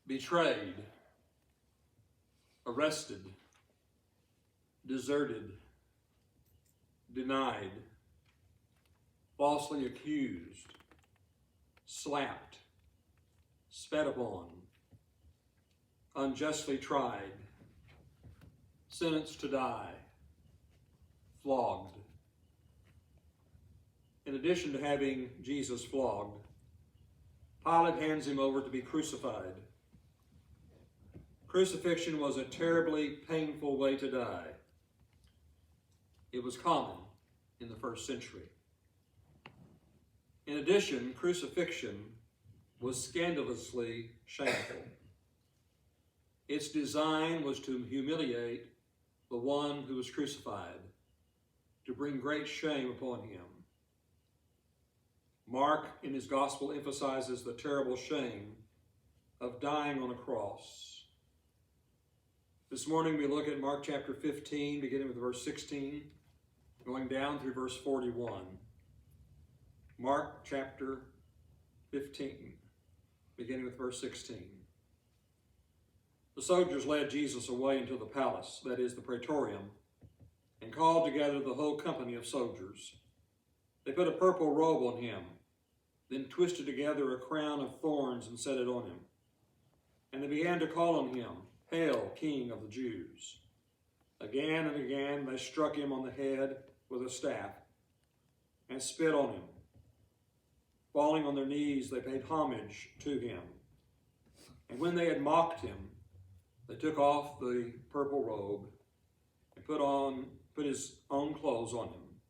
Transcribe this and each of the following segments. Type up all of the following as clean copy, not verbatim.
betrayed, arrested, deserted, denied, falsely accused, slapped, spat upon, unjustly tried, sentenced to die, flogged. In addition to having Jesus flogged, Pilate hands him over to be crucified. Crucifixion was a terribly painful way to die. It was common in the first century. In addition, crucifixion was scandalously shameful. Its design was to humiliate the one who was crucified, to bring great shame upon him. Mark, in his gospel, emphasizes the terrible shame of dying on a cross. This morning we look at Mark chapter 15, beginning with verse 16, going down through verse 41. Mark chapter 15, beginning with verse 16. The soldiers led Jesus away into the palace, that is, the praetorium, and called together the whole company of soldiers. They put a purple robe on him, then twisted together a crown of thorns and set it on him. And they began to call on him, "Hail, King of the Jews." Again and again they struck him on the head with a staff and spit on him. Falling on their knees, they paid homage to him. And when they had mocked him, they took off the purple robe and put his own clothes on him.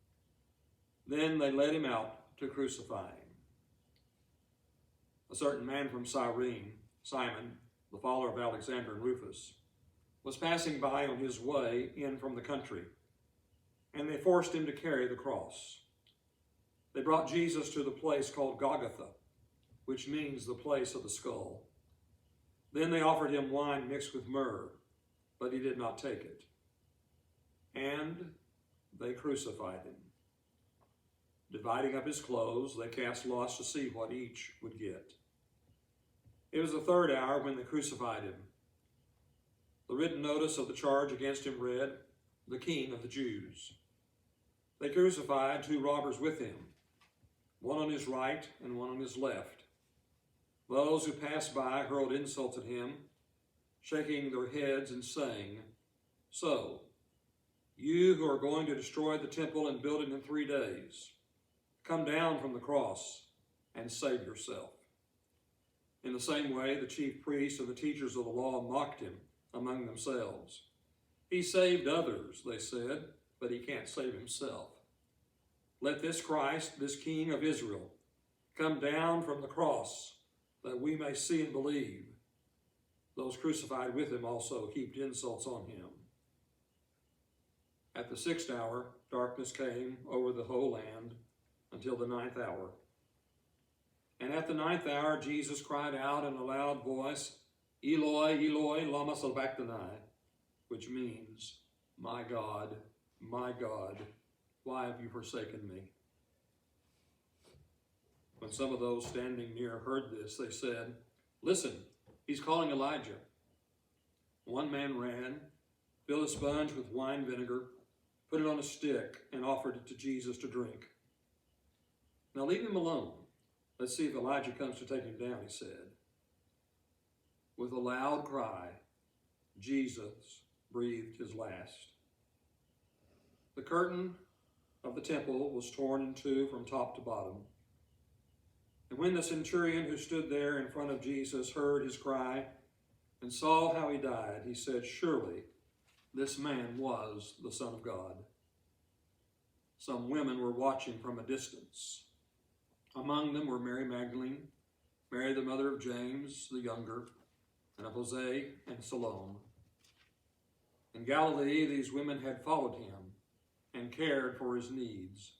Then they led him out to crucify him. A certain man from Cyrene, Simon, the father of Alexander and Rufus, was passing by on his way in from the country, and they forced him to carry the cross. They brought Jesus to the place called Golgotha, which means the place of the skull. Then they offered him wine mixed with myrrh, but he did not take it. And they crucified him. Dividing up his clothes, they cast lots to see what each would get. It was the third hour when they crucified him. The written notice of the charge against him read, "The King of the Jews." They crucified 2 robbers with him, one on his right and one on his left. Those who passed by hurled insults at him, shaking their heads and saying, "So, you who are going to destroy the temple and build it in 3 days, come down from the cross and save yourself." In the same way, the chief priests and the teachers of the law mocked him among themselves. "He saved others," they said, "but he can't save himself. Let this Christ, this King of Israel, come down from the cross, that we may see and believe." Those crucified with him also heaped insults on him. At the 6th hour, darkness came over the whole land until the 9th hour. And at the 9th hour, Jesus cried out in a loud voice, "Eloi, Eloi, lama sabachthani," which means, my God, why have you forsaken me?" When some of those standing near heard this, they said, "Listen, he's calling Elijah." One man ran, filled a sponge with wine vinegar, put it on a stick, and offered it to Jesus to drink. "Now leave him alone. Let's see if Elijah comes to take him down," he said. With a loud cry, Jesus breathed his last. The curtain of the temple was torn in 2 from top to bottom. And when the centurion who stood there in front of Jesus heard his cry and saw how he died, he said, "Surely this man was the Son of God." Some women were watching from a distance. Among them were Mary Magdalene, Mary the mother of James the younger, and of Jose and Salome. In Galilee, these women had followed him and cared for his needs.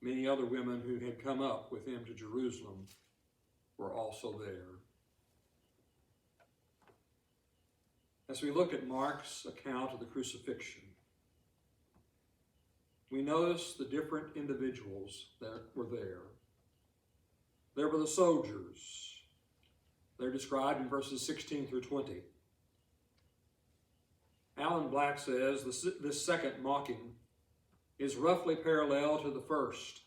Many other women who had come up with him to Jerusalem were also there. As we look at Mark's account of the crucifixion, we notice the different individuals that were there. There were the soldiers, They're described in verses 16 through 20. Alan Black says this second mocking is roughly parallel to the first,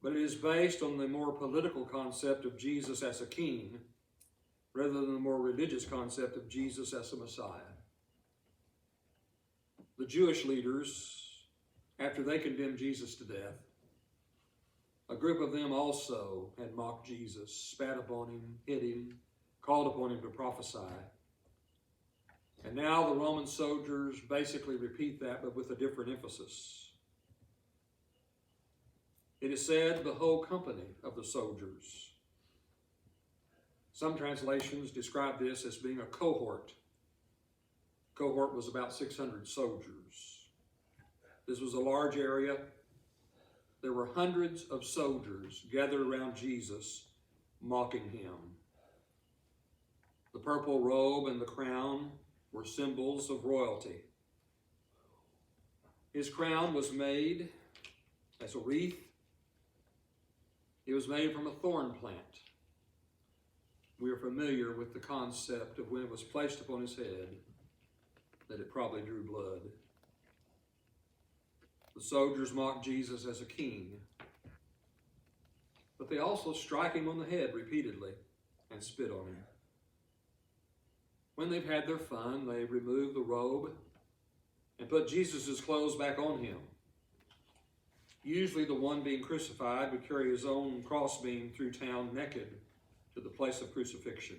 but it is based on the more political concept of Jesus as a king rather than the more religious concept of Jesus as a Messiah. The Jewish leaders, after they condemned Jesus to death, a group of them also had mocked Jesus, spat upon him, hit him, called upon him to prophesy. And now the Roman soldiers basically repeat that, but with a different emphasis. It is said the whole company of the soldiers. Some translations describe this as being a cohort. Cohort was about 600 soldiers. This was a large area. There were hundreds of soldiers gathered around Jesus, mocking him. The purple robe and the crown were symbols of royalty. His crown was made as a wreath. It was made from a thorn plant. We are familiar with the concept of when it was placed upon his head, that it probably drew blood. The soldiers mocked Jesus as a king, but they also strike him on the head repeatedly and spit on him. When they've had their fun, they remove the robe and put Jesus' clothes back on him. Usually the one being crucified would carry his own crossbeam through town naked to the place of crucifixion.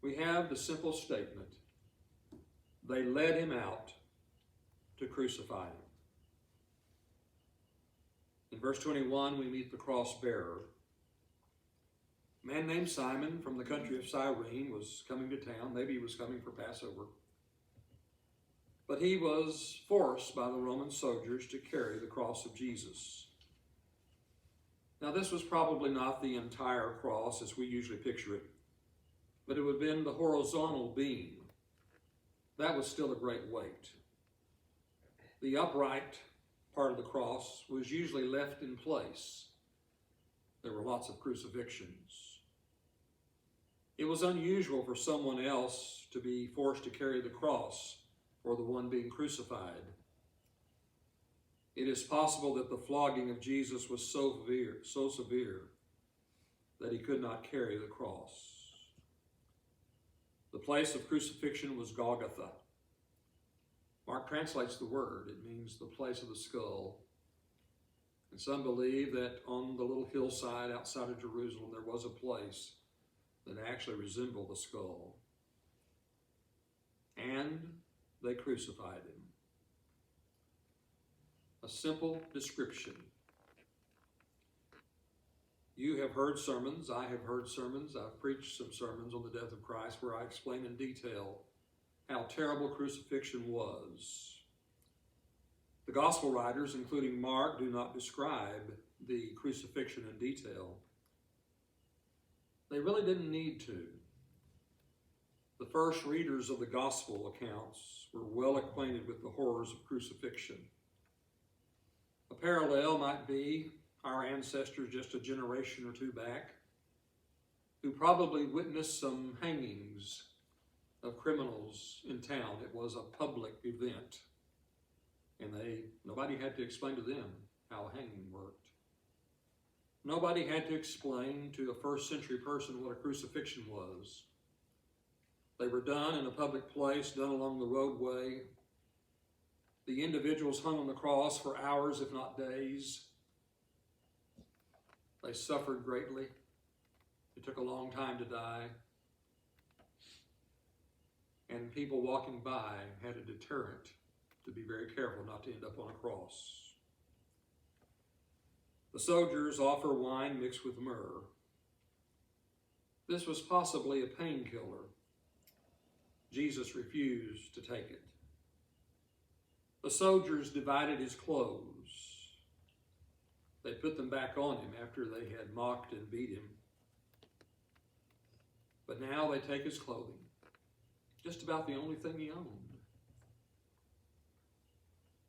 We have the simple statement, they led him out to crucify him. In verse 21, we meet the cross bearer. A man named Simon from the country of Cyrene was coming to town. Maybe he was coming for Passover. But he was forced by the Roman soldiers to carry the cross of Jesus. Now, this was probably not the entire cross as we usually picture it, but it would have been the horizontal beam. That was still a great weight. The upright part of the cross was usually left in place. There were lots of crucifixions. It was unusual for someone else to be forced to carry the cross or the one being crucified. It is possible that the flogging of Jesus was so severe that he could not carry the cross. The place of crucifixion was Golgotha. Mark translates the word. It means the place of the skull. And some believe that on the little hillside outside of Jerusalem there was a place that actually resembled the skull. And they crucified him. A simple description. You have heard sermons, I have heard sermons, I've preached some sermons on the death of Christ where I explain in detail how terrible crucifixion was. The gospel writers, including Mark, do not describe the crucifixion in detail. They really didn't need to. The first readers of the gospel accounts were well acquainted with the horrors of crucifixion. A parallel might be our ancestors just a generation or two back, who probably witnessed some hangings of criminals in town. It was a public event, and nobody had to explain to them how hanging worked. Nobody had to explain to a first century person what a crucifixion was. They were done in a public place, done along the roadway. The individuals hung on the cross for hours, if not days. They suffered greatly. It took a long time to die. And people walking by had a deterrent to be very careful not to end up on a cross. The soldiers offer wine mixed with myrrh. This was possibly a painkiller. Jesus refused to take it. The soldiers divided his clothes. They put them back on him after they had mocked and beat him. But now they take his clothing, just about the only thing he owned.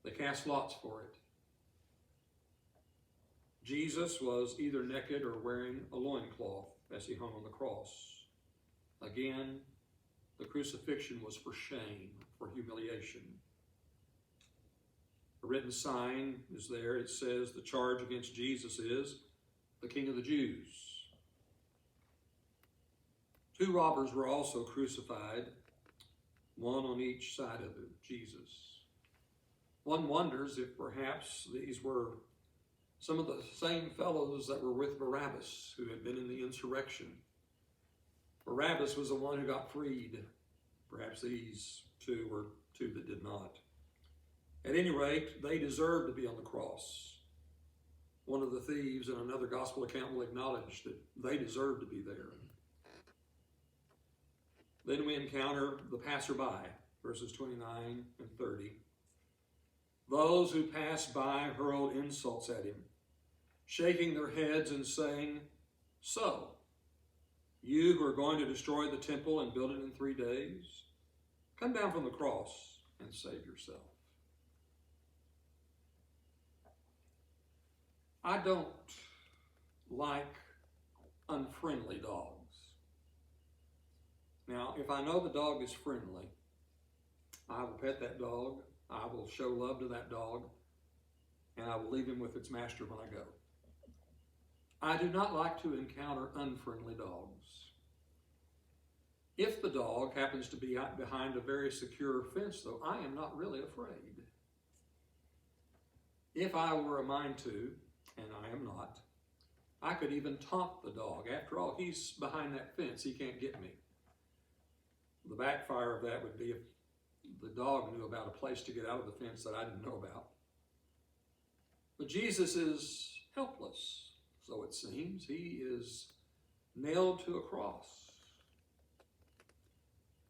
They cast lots for it. Jesus was either naked or wearing a loincloth as he hung on the cross. Again, the crucifixion was for shame, for humiliation. A written sign is there. It says the charge against Jesus is the King of the Jews. 2 robbers were also crucified, one on each side of Jesus. One wonders if perhaps these were some of the same fellows that were with Barabbas, who had been in the insurrection. Barabbas was the one who got freed. Perhaps these 2 were 2 that did not. At any rate, they deserved to be on the cross. One of the thieves in another gospel account will acknowledge that they deserved to be there. Then we encounter the passerby, verses 29 and 30. Those who passed by hurled insults at him, shaking their heads and saying, "So, you who are going to destroy the temple and build it in 3 days, come down from the cross and save yourself." I don't like unfriendly dogs. Now, if I know the dog is friendly, I will pet that dog, I will show love to that dog, and I will leave him with its master when I go. I do not like to encounter unfriendly dogs. If the dog happens to be out behind a very secure fence, though, I am not really afraid. If I were a mind to, and I am not, I could even taunt the dog. After all, he's behind that fence. He can't get me. The backfire of that would be if the dog knew about a place to get out of the fence that I didn't know about. But Jesus is helpless, so it seems. He is nailed to a cross.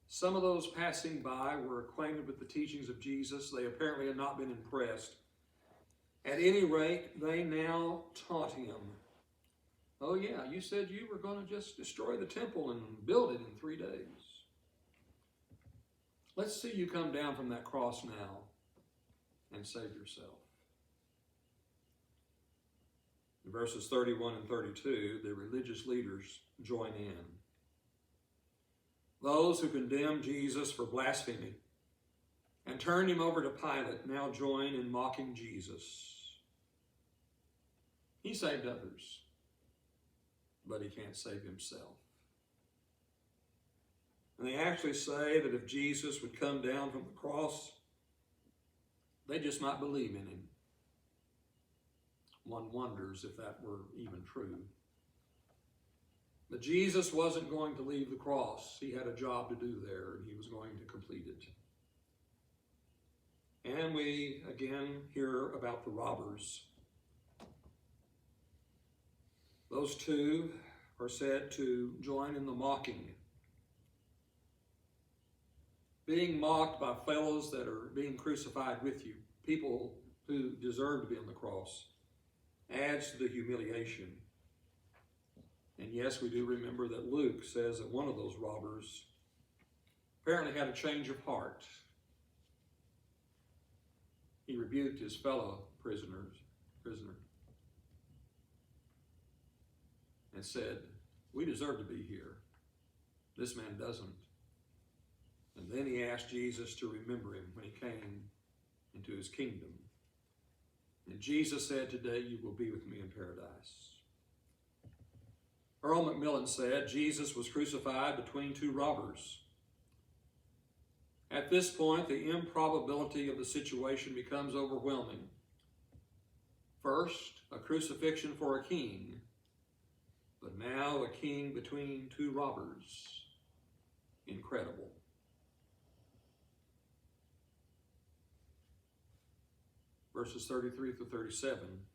Some of those passing by were acquainted with the teachings of Jesus. They apparently had not been impressed. At any rate, they now taught him. "Oh yeah, you said you were going to just destroy the temple and build it in 3 days. Let's see you come down from that cross now and save yourself." In verses 31 and 32, the religious leaders join in. Those who condemned Jesus for blasphemy and turned him over to Pilate now join in mocking Jesus. He saved others, but he can't save himself. And they actually say that if Jesus would come down from the cross, they just might believe in him. One wonders if that were even true. But Jesus wasn't going to leave the cross. He had a job to do there, and he was going to complete it. And we again hear about the robbers. Those 2 are said to join in the mocking. Being mocked by fellows that are being crucified with you, people who deserve to be on the cross, adds to the humiliation. And yes, we do remember that Luke says that one of those robbers apparently had a change of heart. He rebuked his fellow prisoner and said, "We deserve to be here. This man doesn't." And then he asked Jesus to remember him when he came into his kingdom. And Jesus said, "Today you will be with me in paradise." Earl Macmillan said, Jesus was crucified between 2 robbers. At this point, the improbability of the situation becomes overwhelming. First, a crucifixion for a king, but now a king between 2 robbers. Incredible. Verses 33 through 37,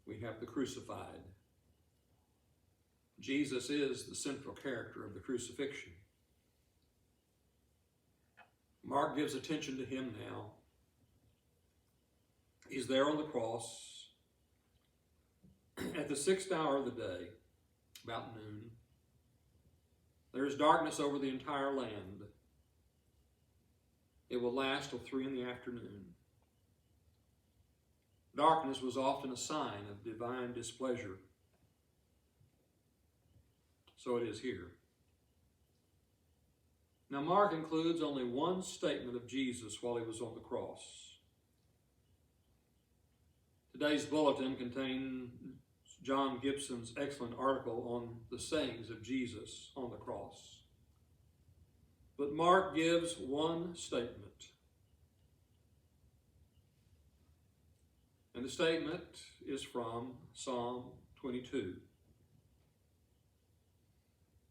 we have the crucified. Jesus is the central character of the crucifixion. Mark gives attention to him now. He's there on the cross. At the 6th hour of the day, about noon, there is darkness over the entire land. It will last till 3 in the afternoon. Darkness was often a sign of divine displeasure. So it is here. Now, Mark includes only one statement of Jesus while he was on the cross. Today's bulletin contains John Gibson's excellent article on the sayings of Jesus on the cross. But Mark gives one statement. And the statement is from Psalm 22.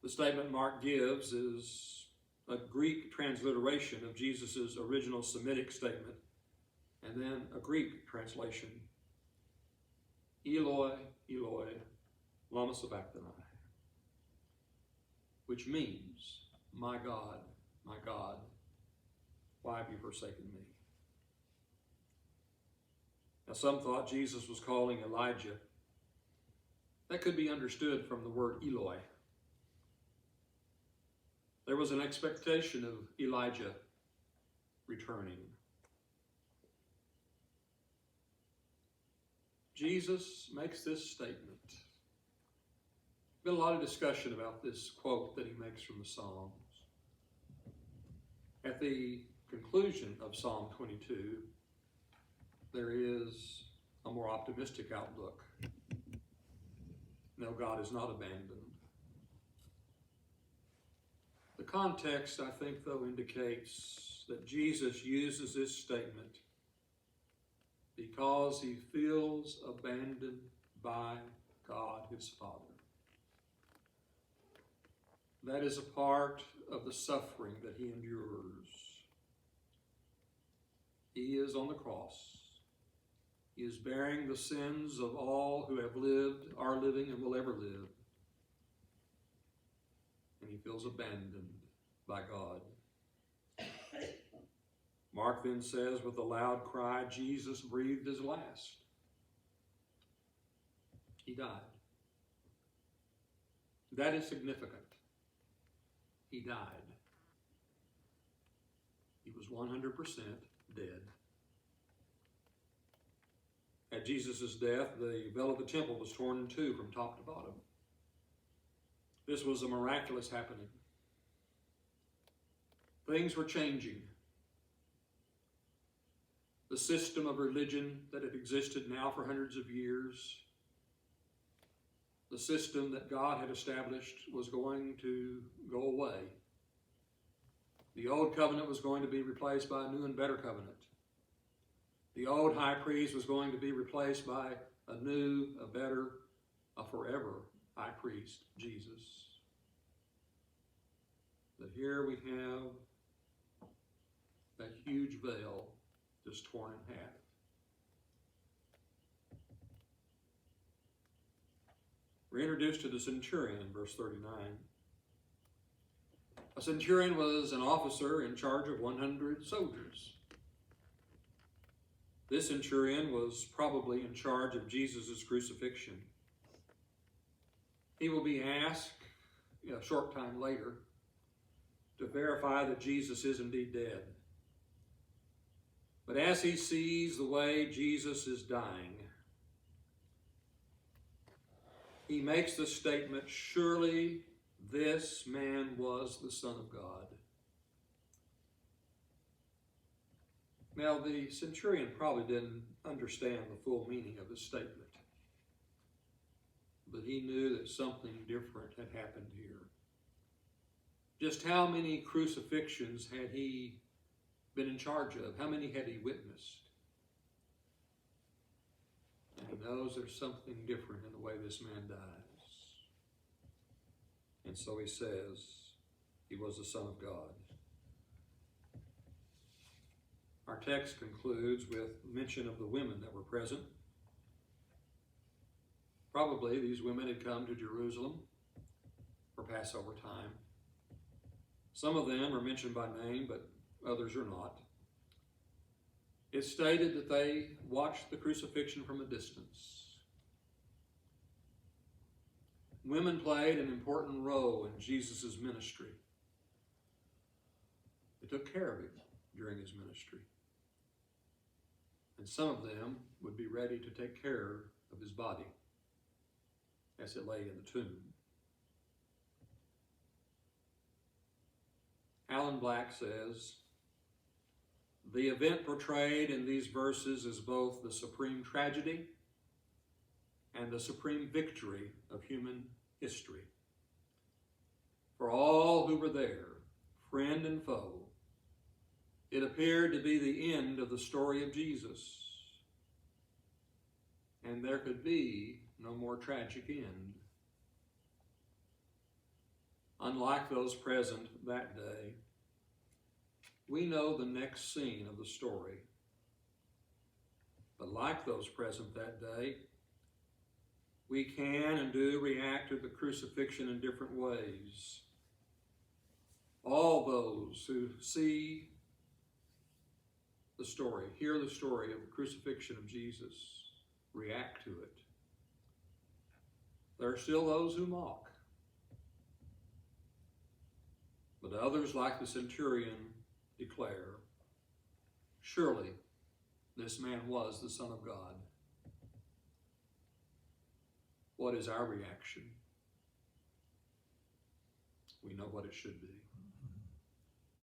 The statement Mark gives is a Greek transliteration of Jesus' original Semitic statement, and then a Greek translation. Eloi, Eloi, lama sabachthani, which means, my God, why have you forsaken me? Now, some thought Jesus was calling Elijah. That could be understood from the word Eloi. There was an expectation of Elijah returning. Jesus makes this statement. There's been a lot of discussion about this quote that he makes from the Psalms. At the conclusion of Psalm 22, there is a more optimistic outlook. No, God is not abandoned. The context, I think, though, indicates that Jesus uses this statement because he feels abandoned by God, his Father. That is a part of the suffering that he endures. He is on the cross. He is bearing the sins of all who have lived, are living, and will ever live. And he feels abandoned by God. Mark then says, with a loud cry, Jesus breathed his last. He died. That is significant. He died. He was 100% dead. At Jesus' death, the veil of the temple was torn in two from top to bottom. This was a miraculous happening. Things were changing. The system of religion that had existed now for hundreds of years, the system that God had established, was going to go away. The old covenant was going to be replaced by a new and better covenant. The old high priest was going to be replaced by a new, a better, a forever high priest, Jesus. But here we have that huge veil just torn in half. We're introduced to the centurion in verse 39. A centurion was an officer in charge of 100 soldiers. This centurion was probably in charge of Jesus' crucifixion. He will be asked a short time later to verify that Jesus is indeed dead. But as he sees the way Jesus is dying, he makes the statement, surely this man was the Son of God. Now, the centurion probably didn't understand the full meaning of his statement, but he knew that something different had happened here. Just how many crucifixions had he been in charge of? How many had he witnessed? And he knows there's something different in the way this man dies. And so he says he was the Son of God. Our text concludes with mention of the women that were present. Probably these women had come to Jerusalem for Passover time. Some of them are mentioned by name, but others are not. It's stated that they watched the crucifixion from a distance. Women played an important role in Jesus' ministry. They took care of him during his ministry. And some of them would be ready to take care of his body as it lay in the tomb. Alan Black says, the event portrayed in these verses is both the supreme tragedy and the supreme victory of human history. For all who were there, friend and foe, it appeared to be the end of the story of Jesus, and there could be no more tragic end. Unlike those present that day, we know the next scene of the story. But like those present that day, we can and do react to the crucifixion in different ways. All those who see the story, hear the story of the crucifixion of Jesus, react to it. There are still those who mock. But others, like the Centurion, declare, surely this man was the Son of God. What is our reaction? We know what it should be.